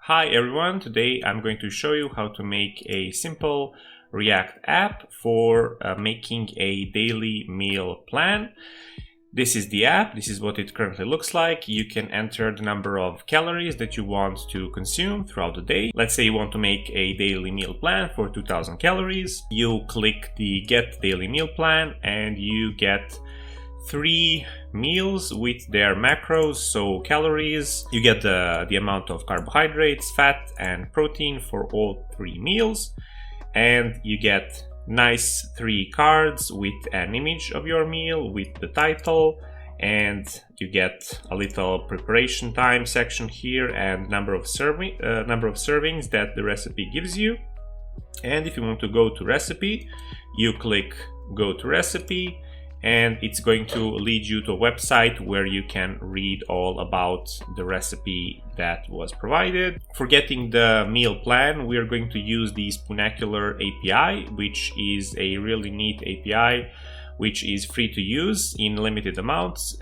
Hi everyone, today I'm going to show you how to make a simple React app for making a daily meal plan. This is the app, this is what it currently looks like. You can enter the number of calories that you want to consume throughout the day. Let's say you want to make a daily meal plan for 2000 calories. You click the Get Daily Meal Plan and you get 3 meals with their macros, so calories. You get the amount of carbohydrates, fat and protein for all 3 meals, and you get nice 3 cards with an image of your meal with the title, and you get a little preparation time section here and number of servings that the recipe gives you. And if you want to go to recipe, you click go to recipe, and it's going to lead you to a website where you can read all about the recipe that was provided. For getting the meal plan, we are going to use the Spoonacular API, which is a really neat API, which is free to use in limited amounts.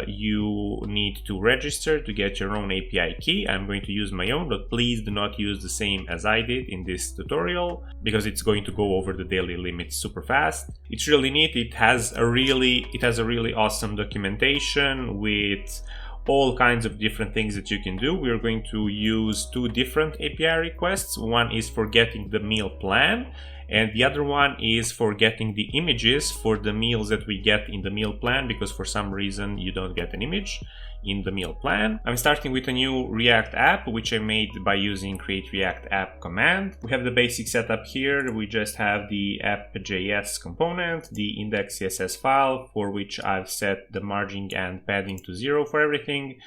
You need to register to get your own API key. I'm going to use my own, but please do not use the same as I did in this tutorial, because it's going to go over the daily limits super fast. It's really neat. It has a really awesome documentation with all kinds of different things that you can do. We're going to use 2 different API requests. One is for getting the meal plan, and the other one is for getting the images for the meals that we get in the meal plan, because for some reason you don't get an image in the meal plan. I'm starting with a new React app, which I made by using create React app command. We have the basic setup here. We just have the app.js component, the index CSS file for which I've set the margin and padding to 0 for everything,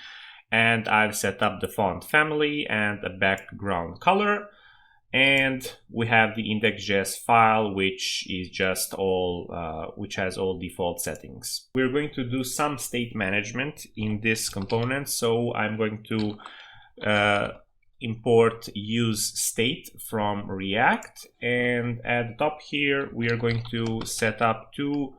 and I've set up the font family and a background color. And we have the index.js file, which is just which has all default settings. We're going to do some state management in this component, so I'm going to import useState from React, and at the top here we are going to set up 2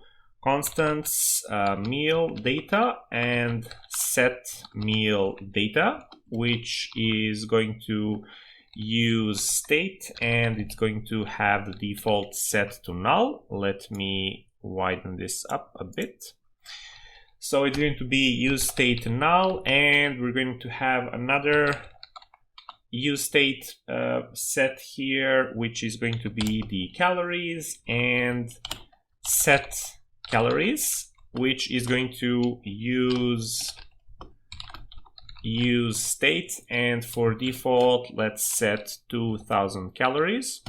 constants, meal data and set meal data, which is going to use state, and it's going to have the default set to null. Let me widen this up a bit. So it's going to be use state null, and we're going to have another use state set here, which is going to be the calories, and set calories, which is going to use state, and for default let's set 2000 calories.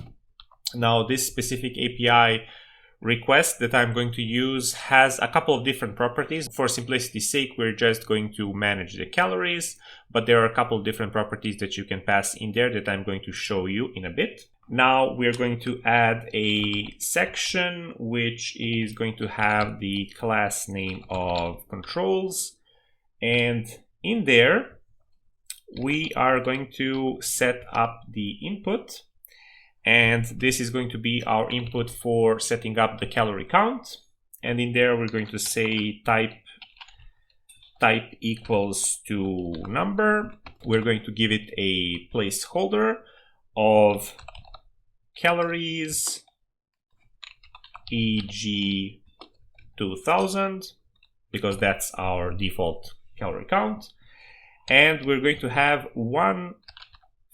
Now this specific API request that I'm going to use has a couple of different properties. For simplicity's sake, we're just going to manage the calories, but there are a couple of different properties that you can pass in there that I'm going to show you in a bit. Now we're going to add a section which is going to have the class name of controls, and in there we are going to set up the input, and this is going to be our input for setting up the calorie count. And in there we're going to say type equals to number. We're going to give it a placeholder of calories, e.g. 2000, because that's our default calorie count. And we're going to have one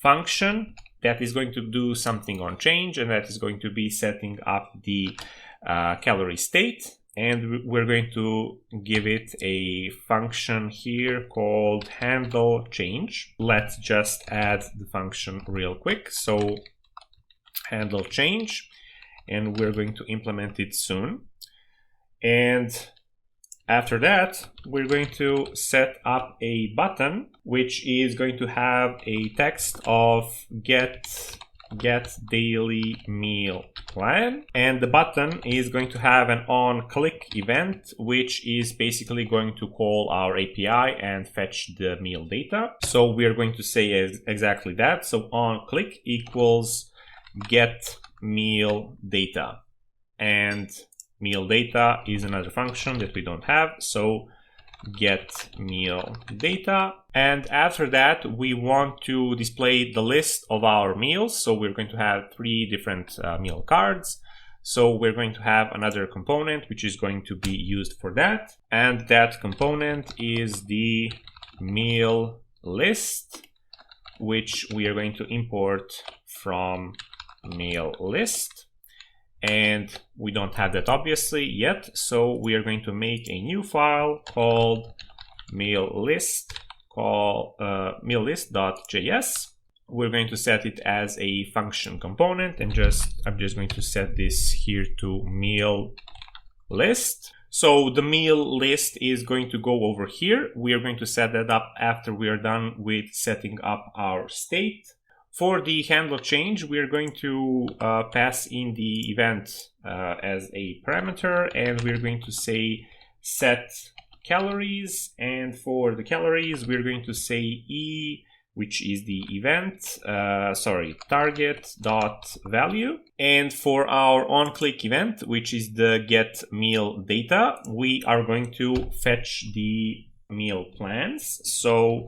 function that is going to do something on change, and that is going to be setting up the calorie state. And we're going to give it a function here called handle change. Let's just add the function real quick. So handle change, and we're going to implement it soon. And after that, we're going to set up a button which is going to have a text of get daily meal plan, and the button is going to have an on click event, which is basically going to call our API and fetch the meal data. So we are going to say exactly that. So on click equals get meal data, and meal data is another function that we don't have, so get meal data. And after that, we want to display the list of our meals. So we're going to have 3 different meal cards. So we're going to have another component which is going to be used for that. And that component is the meal list, which we are going to import from meal list. And we don't have that obviously yet, so we are going to make a new file called meallist.js. We're going to set it as a function component, and I'm just going to set this here to meal list. So the meal list is going to go over here. We are going to set that up after we are done with setting up our state. For the handler change, we are going to pass in the event as a parameter, and we're going to say set calories. And for the calories, we're going to say e, which is the event, target.value. And for our on-click event, which is the get meal data, we are going to fetch the meal plans. So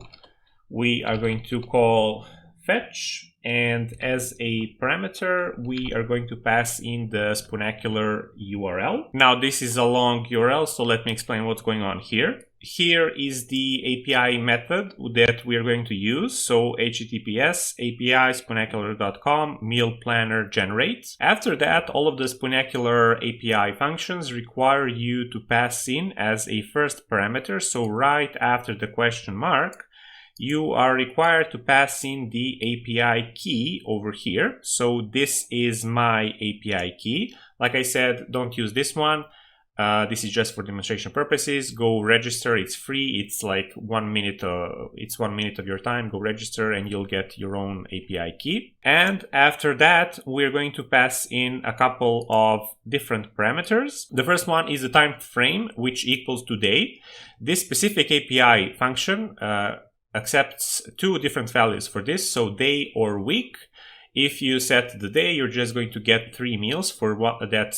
we are going to call fetch, and as a parameter, we are going to pass in the Spoonacular URL. Now this is a long URL, so let me explain what's going on here. Here is the API method that we are going to use. So https API spoonacular.com meal planner generate. After that, all of the Spoonacular API functions require you to pass in as a first parameter. So right after the question mark, you are required to pass in the API key over here. So this is my API key. Like I said, don't use this one. This is just for demonstration purposes. Go register, it's free. It's like 1 minute, it's 1 minute of your time. Go register and you'll get your own API key. And after that, we're going to pass in a couple of different parameters. The first one is the time frame, which equals today. This specific API function accepts 2 different values for this, so day or week. If you set the day, you're just going to get 3 meals for that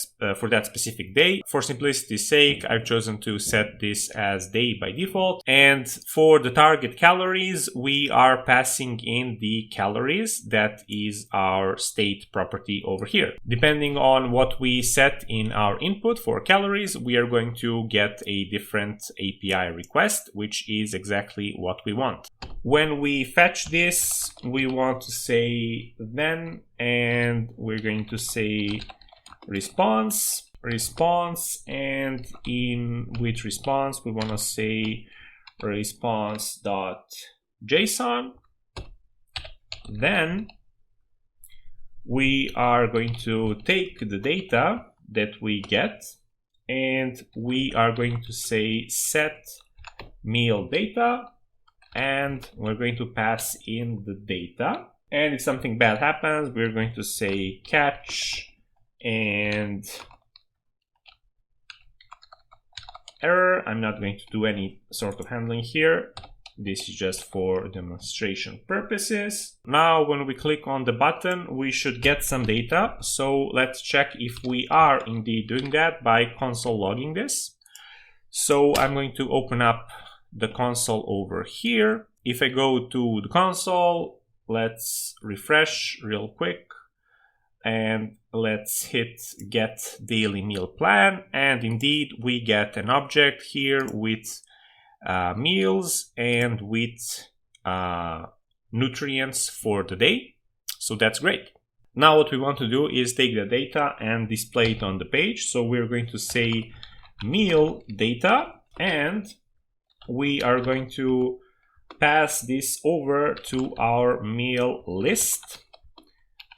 specific day. For simplicity's sake, I've chosen to set this as day by default. And for the target calories, we are passing in the calories. That is our state property over here. Depending on what we set in our input for calories, we are going to get a different API request, which is exactly what we want. When we fetch this, we want to say then, and we're going to say response, and with response, we want to say response.json. Then we are going to take the data that we get, and we are going to say set meal data, and we're going to pass in the data. And if something bad happens, we're going to say catch and error. I'm not going to do any sort of handling here. This is just for demonstration purposes. Now, when we click on the button, we should get some data. So let's check if we are indeed doing that by console logging this. So I'm going to open up the console over here. If I go to the console, let's refresh real quick and let's hit get daily meal plan, and indeed we get an object here with meals and with nutrients for the day. So that's great. Now what we want to do is take the data and display it on the page. So we're going to say meal data, and we are going to pass this over to our meal list,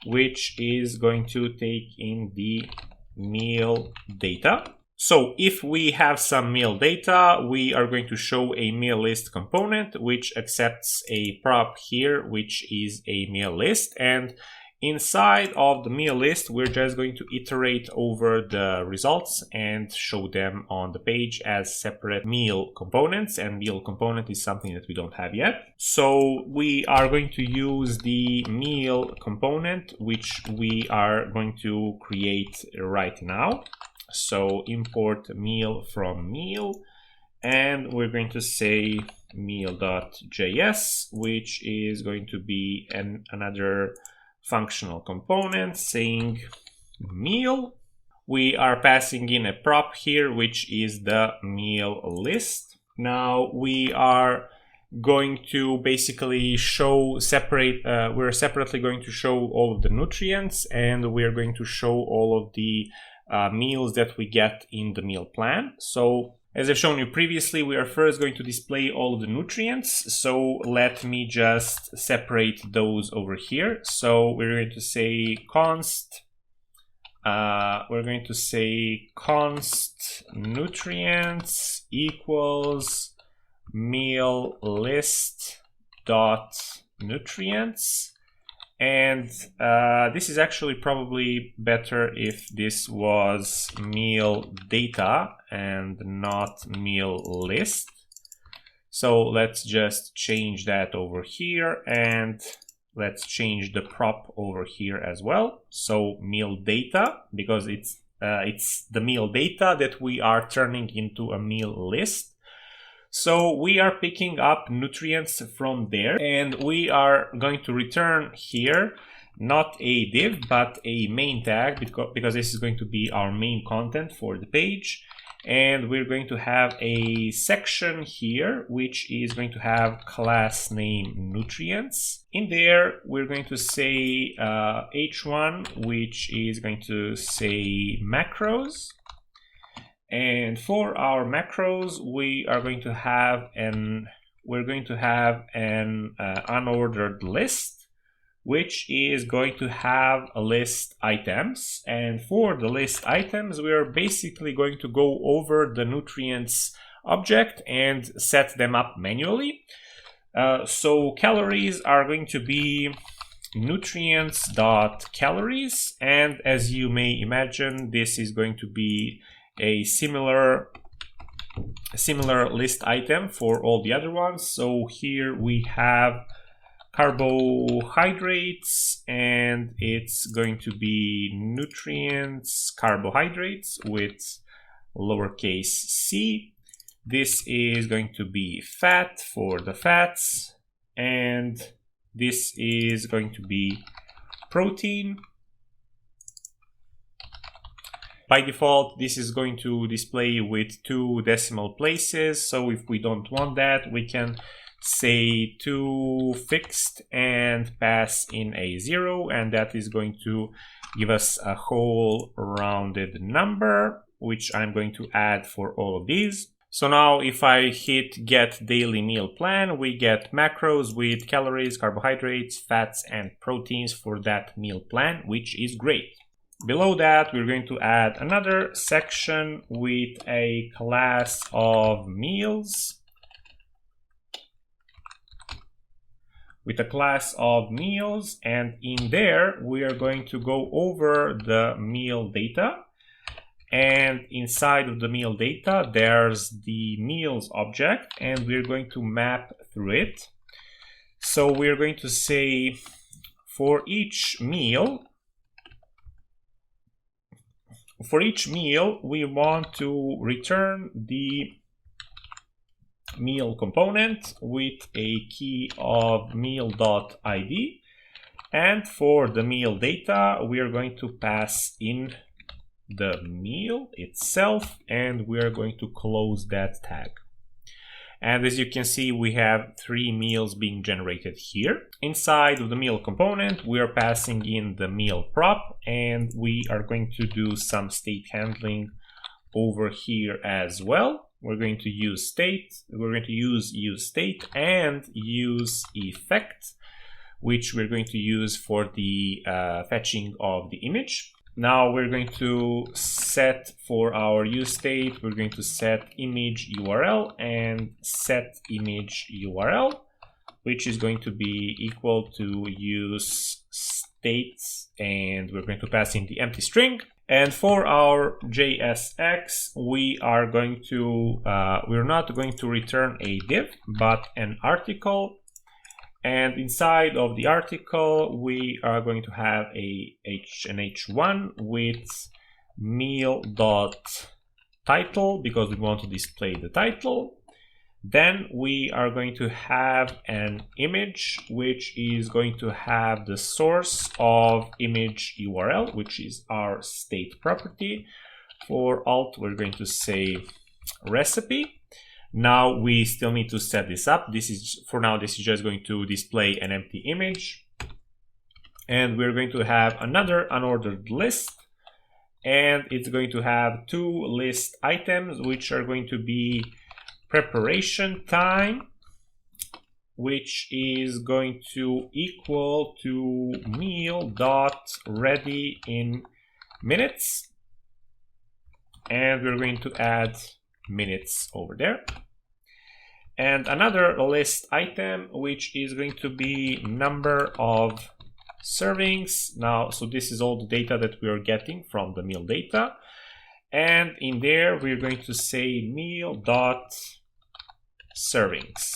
which is going to take in the meal data. So if we have some meal data, we are going to show a meal list component, which accepts a prop here, which is a meal list. And inside of the meal list, we're just going to iterate over the results and show them on the page as separate meal components. And meal component is something that we don't have yet. So we are going to use the meal component, which we are going to create right now. So import meal from meal, and we're going to say meal.js, which is going to be another functional component saying meal. We are passing in a prop here, which is the meal list. Now we are going to basically show we're separately going to show all of the nutrients, and we're going to show all of the meals that we get in the meal plan. So as I've shown you previously, we are first going to display all of the nutrients. So let me just separate those over here. So we're going to say const nutrients equals meal list dot nutrients, and this is actually probably better if this was meal data and not meal list. So let's just change that over here, and let's change the prop over here as well. So meal data, because it's the meal data that we are turning into a meal list. So we are picking up nutrients from there, and we are going to return here not a div but a main tag, because this is going to be our main content for the page. And we're going to have a section here which is going to have class name nutrients. In there we're going to say h1, which is going to say macros. And for our macros, we are going to have an unordered list, which is going to have a list items. And for the list items, we are basically going to go over the nutrients object and set them up manually. So calories are going to be nutrients.calories, and as you may imagine, this is going to be a similar list item for all the other ones. So here we have carbohydrates, and it's going to be nutrients carbohydrates with lowercase c. This is going to be fat for the fats, and this is going to be protein. By default, this is going to display with 2 decimal places. So if we don't want that, we can say 2 fixed and pass in a 0, and that is going to give us a whole rounded number, which I'm going to add for all of these. So now if I hit get daily meal plan, we get macros with calories, carbohydrates, fats, and proteins for that meal plan, which is great. Below that, we're going to add another section with a class of meals. And in there, we are going to go over the meal data. And inside of the meal data, there's the meals object, and we're going to map through it. So we're going to say for each meal, we want to return the meal component with a key of meal.id. And for the meal data, we are going to pass in the meal itself, and we are going to close that tag. And as you can see, we have 3 meals being generated here. Inside of the meal component, we are passing in the meal prop, and we are going to do some state handling over here as well. We're going to use useState and useEffect, which we're going to use for the fetching of the image. Now we're going to set for our useState, we're going to set image URL and set image URL, which is going to be equal to useState, and we're going to pass in the empty string. And for our JSX, we are going to, we're not going to return a div, but an article. And inside of the article, we are going to have an h1 with meal.id. title because we want to display the title. Then we are going to have an image, which is going to have the source of image URL, which is our state property. For alt, we're going to say recipe. Now we still need to set this up. This is, for now, this is just going to display an empty image. And we're going to have another unordered list. And it's going to have two list items, which are going to be preparation time, which is going to equal to meal.ready in minutes. And we're going to add minutes over there. And another list item, which is going to be number of servings. Now, so this is all the data that we are getting from the meal data. And in there, we're going to say meal.servings.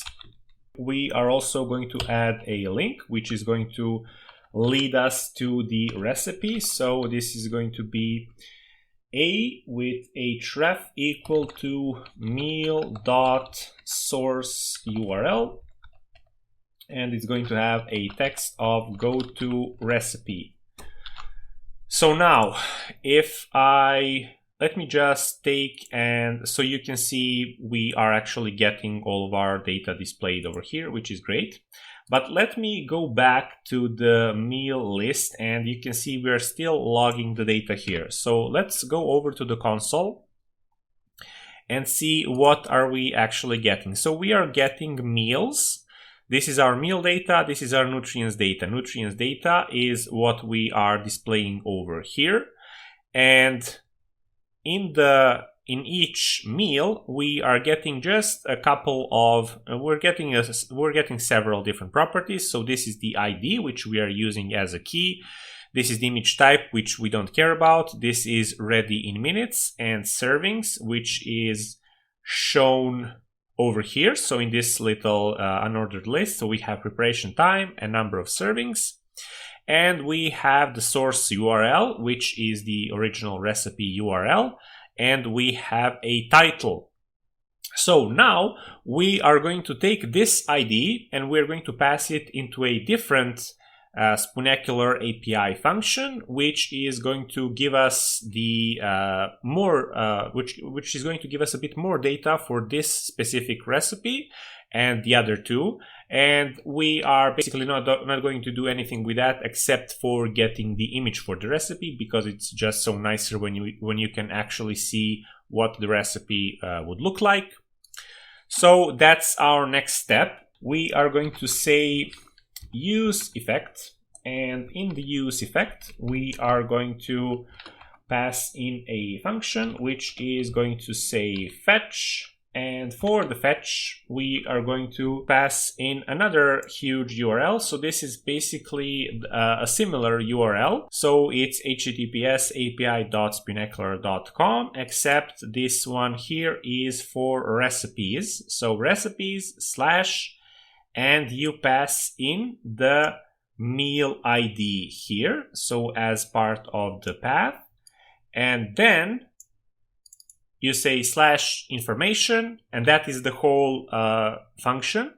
We are also going to add a link, which is going to lead us to the recipe. So this is going to be a with href equal to meal.source URL, and it's going to have a text of go to recipe. So now, let me just take, and so you can see we are actually getting all of our data displayed over here, which is great. But let me go back to the meal list, and you can see we are still logging the data here. So let's go over to the console and see what are we actually getting. So we are getting meals. This is our meal data. This is our nutrients data. Nutrients data is what we are displaying over here. And in each meal, we are getting just a couple of, we're getting several different properties. So this is the ID, which we are using as a key. This is the image type, which we don't care about. This is ready in minutes, and servings, which is shown over here. So in this little unordered list, so we have preparation time and number of servings. And we have the source URL, which is the original recipe URL. And we have a title. So now we are going to take this ID and we're going to pass it into a different Spoonacular API function, which is going to give us the which is going to give us a bit more data for this specific recipe and the other two. And we are basically not going to do anything with that except for getting the image for the recipe, because it's just so nicer when you can actually see what the recipe would look like. So that's our next step. We are going to say useEffect, and in the useEffect we are going to pass in a function which is going to say fetch. And for the fetch, we are going to pass in another huge URL. So this is basically a similar URL. So it's https://api.spoonacular.com, except this one here is for recipes. So recipes / and you pass in the meal ID here, so as part of the path. And then you say /information, and that is the whole function.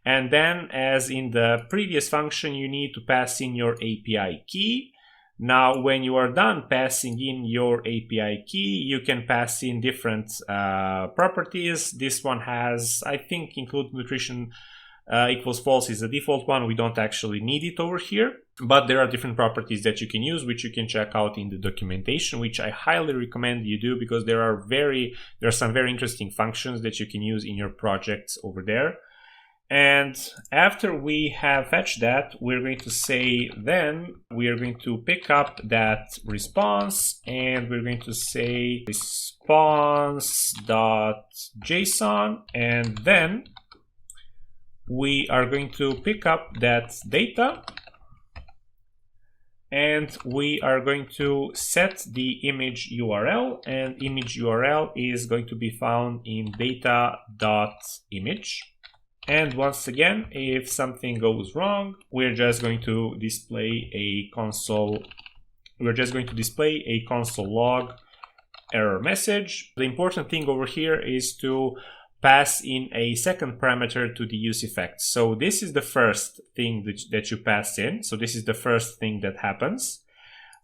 And then, as in the previous function, you need to pass in your API key. Now, when you are done passing in your API key, you can pass in different properties. This one has, I think, include nutrition equals false is the default one. We don't actually need it over here, but there are different properties that you can use, which you can check out in the documentation, which I highly recommend you do, because there are some very interesting functions that you can use in your projects over there. And after we have fetched that, we're going to say, then we are going to pick up that response, and we're going to say response.json, and then we are going to pick up that data, and we are going to set the image URL, and image URL is going to be found in data.image. And once again, if something goes wrong, we're just going to display a console. We're just going to display a console log error message. The important thing over here is to pass in a second parameter to the useEffect. So this is the first thing that you pass in. So this is the first thing that happens.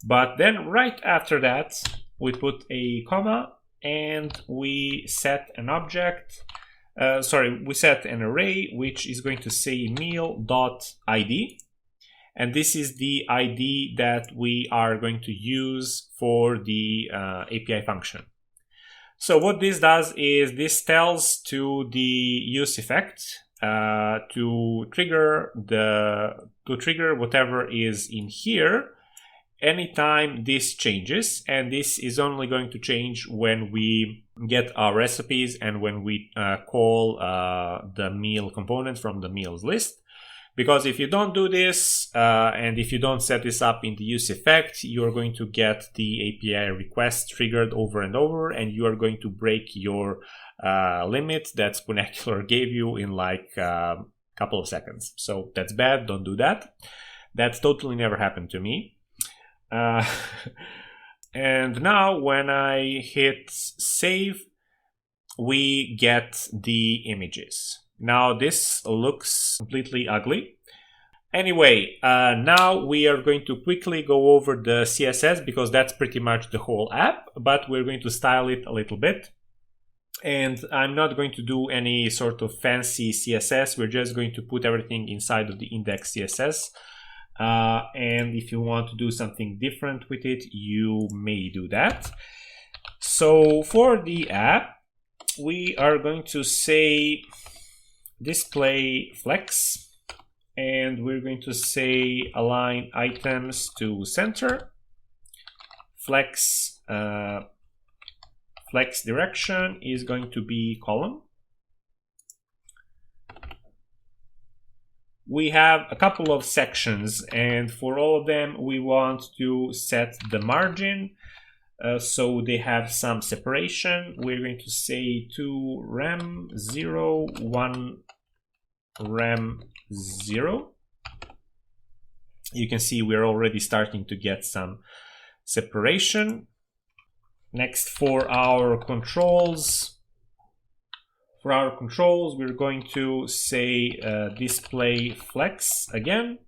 But then right after that, we put a comma and we set an object. We set an array which is going to say meal.id. And this is the ID that we are going to use for the API function. So what this does is this tells to the useEffect to trigger whatever is in here anytime this changes, and this is only going to change when we get our recipes and when we call the meal component from the meals list. Because if you don't do this and if you don't set this up in the useEffect, you're going to get the API request triggered over and over, and you are going to break your limit that Spoonacular gave you in like a couple of seconds. So that's bad, don't do that. That's totally never happened to me. And now when I hit save, we get the images. Now this looks completely ugly. Anyway, now we are going to quickly go over the CSS because that's pretty much the whole app, but we're going to style it a little bit. And I'm not going to do any sort of fancy CSS. We're just going to put everything inside of the index CSS. And if you want to do something different with it, you may do that. So for the app, we are going to say display flex, and we're going to say align items to center. Flex direction is going to be column. We have a couple of sections, and for all of them we want to set the margin so they have some separation. We're going to say 2 rem 0, 1 rem 0. You can see we're already starting to get some separation. Next, for our controls, we're going to say display flex again.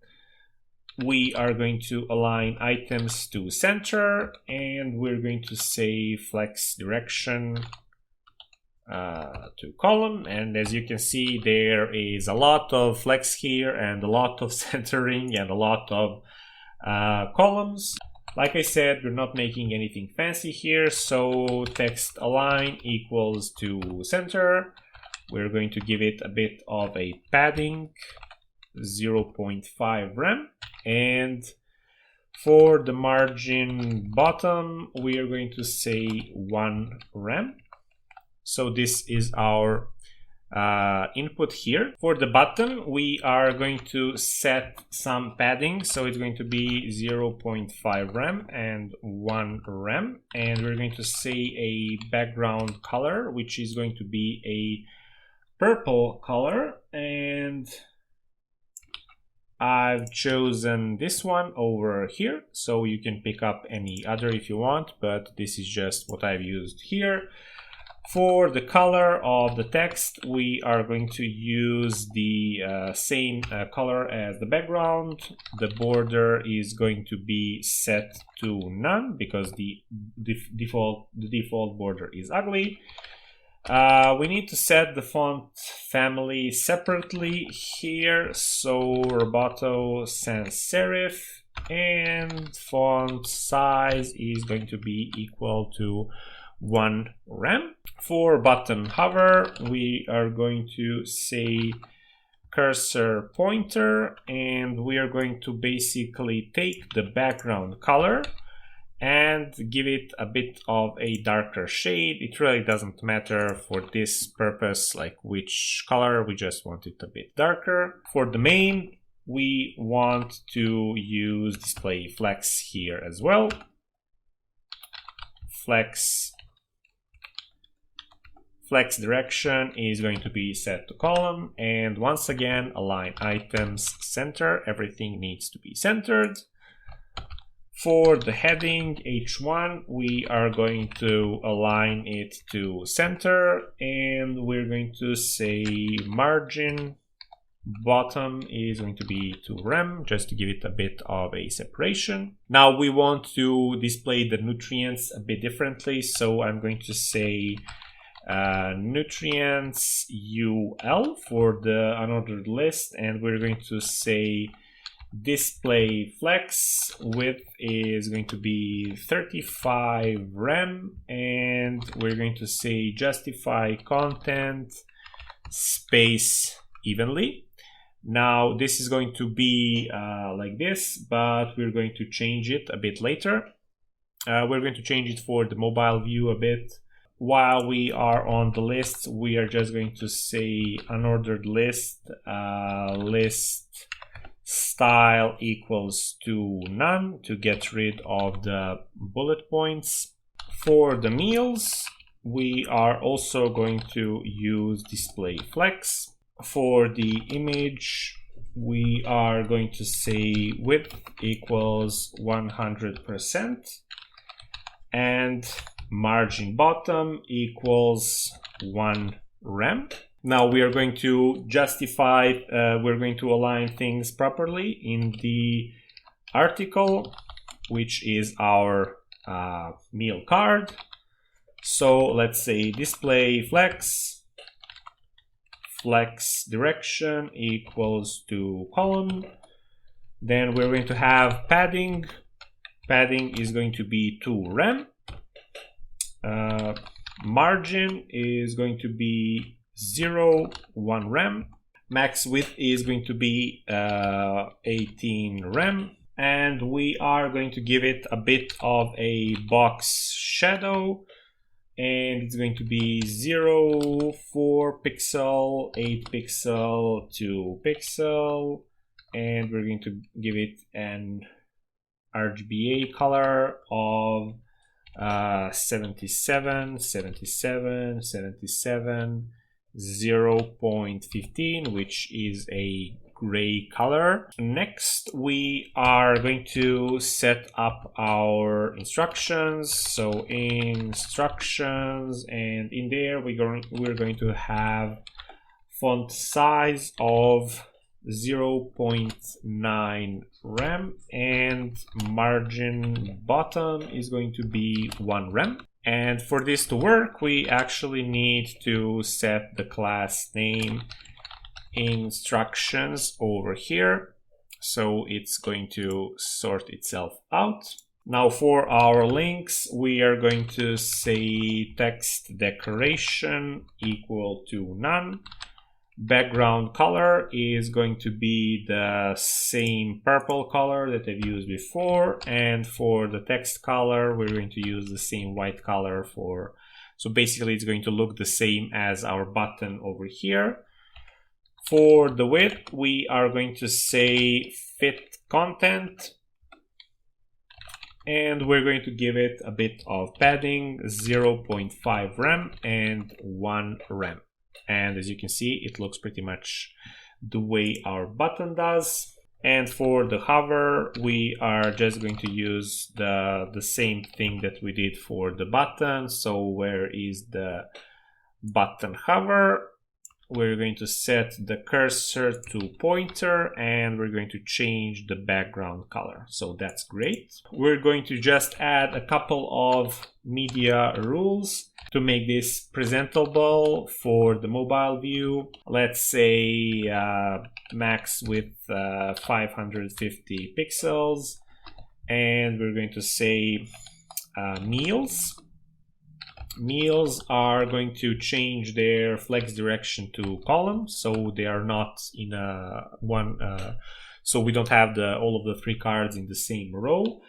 We are going to align items to center, and we're going to say flex direction to column. And as you can see, there is a lot of flex here and a lot of centering and a lot of columns. Like I said, we're not making anything fancy here, so text align equals to center. We're going to give it a bit of a padding, 0.5 rem. And for the margin bottom, we are going to say 1 rem. So this is our input here. For the button, we are going to set some padding. So it's going to be 0.5 rem and 1 rem. And we're going to say a background color, which is going to be a purple color. And I've chosen this one over here, so you can pick up any other if you want, but this is just what I've used here. For the color of the text, we are going to use the same color as the background. The border is going to be set to none because the default border is ugly. We need to set the font family separately here, so Roboto sans serif, and font size is going to be equal to 1 rem. For button hover, we are going to say cursor pointer, and we are going to basically take the background color and give it a bit of a darker shade. It really doesn't matter for this purpose, like which color, we just want it a bit darker. For the main, we want to use display flex here as well. Flex direction is going to be set to column, and once again, align items center. Everything needs to be centered. For the heading H1, we are going to align it to center, and we're going to say margin bottom is going to be to rem, just to give it a bit of a separation. Now we want to display the nutrients a bit differently, so I'm going to say nutrients UL for the unordered list, and we're going to say display flex width is going to be 35 rem, and we're going to say justify content space evenly. Now this is going to be like this, but we're going to change it a bit later. We're going to change it for the mobile view a bit. While we are on the list, we are just going to say unordered list, list style equals to none to get rid of the bullet points. For the meals, we are also going to use display flex. For the image, we are going to say width equals 100% and margin bottom equals 1 rem. Now we are going to justify, we're going to align things properly in the article, which is our meal card. So let's say display flex direction equals to column. Then we're going to have padding. Padding is going to be 2 rem. Margin is going to be 1 rem. Max width is going to be 18 rem. And we are going to give it a bit of a box shadow. And it's going to be 0, 4 pixel, 8 pixel, 2 pixel. And we're going to give it an RGBA color of 77, 77, 77, 0.15, which is a gray color. Next, we are going to set up our instructions. So instructions, and in there we're going to have font size of 0.9 rem, and margin bottom is going to be 1 rem. And for this to work, we actually need to set the class name instructions over here, so it's going to sort itself out. Now for our links, we are going to say text decoration equal to none. Background color is going to be the same purple color that I've used before, and for the text color we're going to use the same white color for, so basically it's going to look the same as our button over here. For the width, we are going to say fit content, and we're going to give it a bit of padding, 0.5 rem and 1 rem. And as you can see, it looks pretty much the way our button does. And for the hover, we are just going to use the same thing that we did for the button. So where is the button hover? We're going to set the cursor to pointer, and we're going to change the background color. So that's great. We're going to just add a couple of media rules to make this presentable for the mobile view. Let's say max width 550 pixels, and we're going to say meals. Meals are going to change their flex direction to column, so they are not in a one, so we don't have all of the 3 cards in the same row.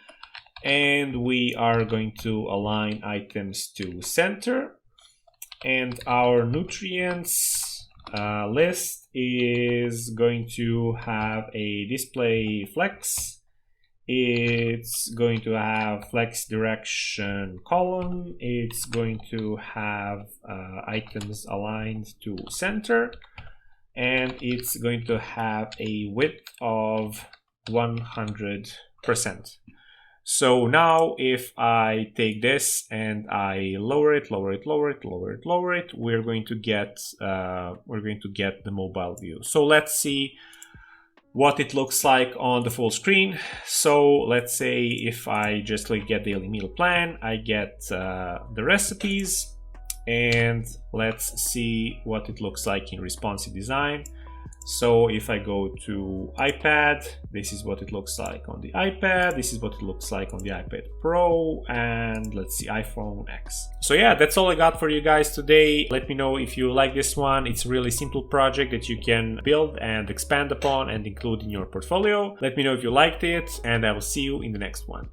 And we are going to align items to center, and our nutrients list is going to have a display flex. It's going to have flex direction column. It's going to have items aligned to center, and it's going to have a width of 100%. So now if I take this and I lower it, we're going to get the mobile view. So let's see what it looks like on the full screen. So let's say if I just click get daily meal plan, I get the recipes, and let's see what it looks like in responsive design. So if I go to iPad, this is what it looks like on the iPad, this is what it looks like on the iPad Pro, and let's see, iPhone X. So yeah, that's all I got for you guys today. Let me know if you like this one. It's a really simple project that you can build and expand upon and include in your portfolio. Let me know if you liked it, and I will see you in the next one.